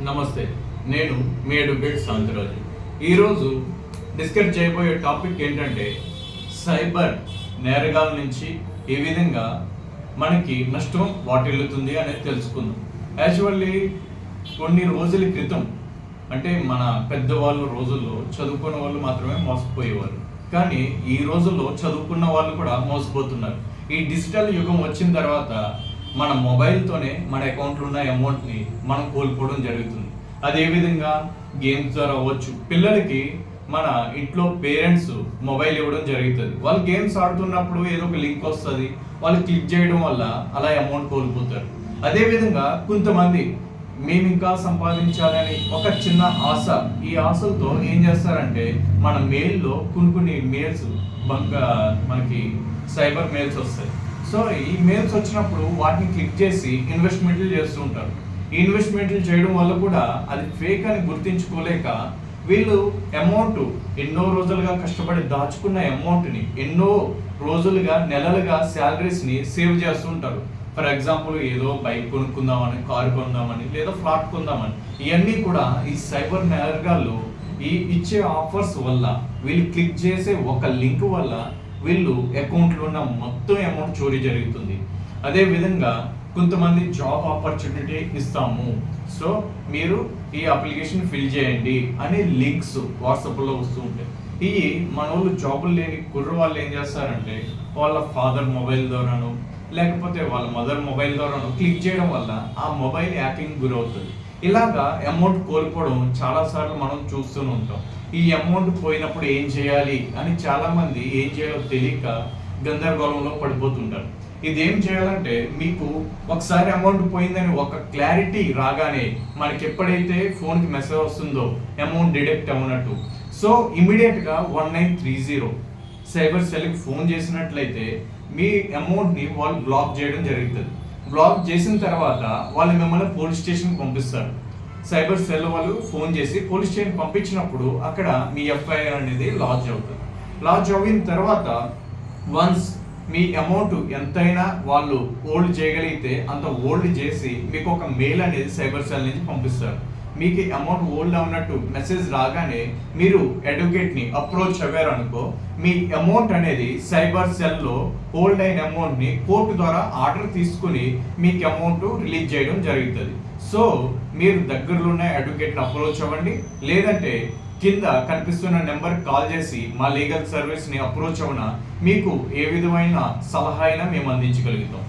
నమస్తే, నేను మీ అడ్వకేట్ శాంతిరాజు. ఈరోజు డిస్కస్ చేయబోయే టాపిక్ ఏంటంటే సైబర్ నేరగాల నుంచి ఏ విధంగా మనకి నష్టం వాటిల్లుతుంది అనేది తెలుసుకుందాం. యాక్చువల్లీ కొన్ని రోజుల క్రితం అంటే మన పెద్దవాళ్ళు రోజుల్లో చదువుకున్న వాళ్ళు మాత్రమే మోసపోయేవారు, కానీ ఈ రోజుల్లో చదువుకున్న వాళ్ళు కూడా మోసపోతున్నారు. ఈ డిజిటల్ యుగం వచ్చిన తర్వాత మన మొబైల్తోనే మన అకౌంట్లో ఉన్న అమౌంట్ని మనం కోల్పోవడం జరుగుతుంది. అదేవిధంగా గేమ్స్ ద్వారా అవ్వచ్చు. పిల్లలకి మన ఇంట్లో పేరెంట్స్ మొబైల్ ఇవ్వడం జరుగుతుంది. వాళ్ళు గేమ్స్ ఆడుతున్నప్పుడు ఏదో ఒక లింక్ వస్తుంది, వాళ్ళు క్లిక్ చేయడం వల్ల అలా అమౌంట్ కోల్పోతారు. అదేవిధంగా కొంతమంది మేము ఇంకా సంపాదించాలని ఒక చిన్న ఆశ, ఈ ఆశలతో ఏం చేస్తారంటే మన మెయిల్లో కొన్ని మెయిల్స్ మనకి సైబర్ మెయిల్స్ వస్తాయి. సో ఈ మెయిల్స్ వచ్చినప్పుడు వాటిని క్లిక్ చేసి ఇన్వెస్ట్మెంట్లు చేస్తూ ఉంటారు. ఈ ఇన్వెస్ట్మెంట్లు చేయడం వల్ల కూడా అది ఫేక్ అని గుర్తించుకోలేక వీళ్ళు అమౌంట్ ఎన్నో రోజులుగా కష్టపడి దాచుకున్న అమౌంట్ని ఎన్నో రోజులుగా నెలలుగా శాలరీస్ని సేవ్ చేస్తూ ఉంటారు. ఫర్ ఎగ్జాంపుల్ ఏదో బైక్ కొనుక్కుందామని, కారు కొందామని, లేదా ఫ్లాట్ కొందామని, ఇవన్నీ కూడా ఈ సైబర్ నేరగాళ్ళు ఇచ్చే ఆఫర్స్ వల్ల, వీళ్ళు క్లిక్ చేసే ఒక లింక్ వల్ల వీళ్ళు అకౌంట్లో ఉన్న మొత్తం అమౌంట్ చోరీ జరుగుతుంది. అదేవిధంగా కొంతమంది జాబ్ ఆపర్చునిటీ ఇస్తాము, సో మీరు ఈ అప్లికేషన్ ఫిల్ చేయండి అనే లింక్స్ వాట్సాప్లో వస్తూ ఉంటాయి. ఇవి మన వాళ్ళు జాబులు లేని కుర్ర వాళ్ళు ఏం చేస్తారంటే వాళ్ళ ఫాదర్ మొబైల్ ద్వారాను లేకపోతే వాళ్ళ మదర్ మొబైల్ ద్వారాను క్లిక్ చేయడం వల్ల ఆ మొబైల్ హ్యాకింగ్ గురవుతుంది. ఇలాగా అమౌంట్ కోల్పోవడం చాలాసార్లు మనం చూస్తూనే ఉంటాం. ఈ అమౌంట్ పోయినప్పుడు ఏం చేయాలి అని చాలామంది ఏం చేయాలో తెలియక గందరగోళంలో పడిపోతుంటారు. ఇదేం చేయాలంటే మీకు ఒకసారి అమౌంట్ పోయిందని ఒక క్లారిటీ రాగానే మనకి ఎప్పుడైతే ఫోన్కి మెసేజ్ వస్తుందో అమౌంట్ డిడక్ట్ అవునట్టు, సో ఇమీడియట్గా 1930 సైబర్ సెల్కి ఫోన్ చేసినట్లయితే మీ అమౌంట్ని వాళ్ళు బ్లాక్ చేయడం జరుగుతుంది. బ్లాక్ చేసిన తర్వాత వాళ్ళు మిమ్మల్ని పోలీస్ స్టేషన్కి పంపిస్తారు. సైబర్ సెల్ వాళ్ళు ఫోన్ చేసి పోలీస్ స్టేషన్ పంపించినప్పుడు అక్కడ మీ ఎఫ్ఐఆర్ అనేది లాడ్జ్ అవుతుంది. లాడ్జ్ అయిన తర్వాత వన్స్ మీ అమౌంట్ ఎంతైనా వాళ్ళు హోల్డ్ చేయగలిగితే అంత హోల్డ్ చేసి మీకు ఒక మెయిల్ అనేది సైబర్ సెల్ నుంచి పంపిస్తారు. మీకు అమౌంట్ హోల్డ్ అవునట్టు మెసేజ్ రాగానే మీరు అడ్వకేట్ని అప్రోచ్ అయ్యారనుకో, మీ అమౌంట్ అనేది సైబర్ సెల్లో హోల్డ్ అయిన అమౌంట్ని కోర్టు ద్వారా ఆర్డర్ తీసుకుని మీకు అమౌంట్ రిలీజ్ చేయడం జరుగుతుంది. సో మీరు దగ్గరలో ఉన్న అడ్వకేట్ని అప్రోచ్ అవ్వండి, లేదంటే కింద కనిపిస్తున్న నెంబర్ కాల్ చేసి మా లీగల్ సర్వీస్ని అప్రోచ్ అవునా మీకు ఏ విధమైన సలహా అయినా మేము అందించగలుగుతాం.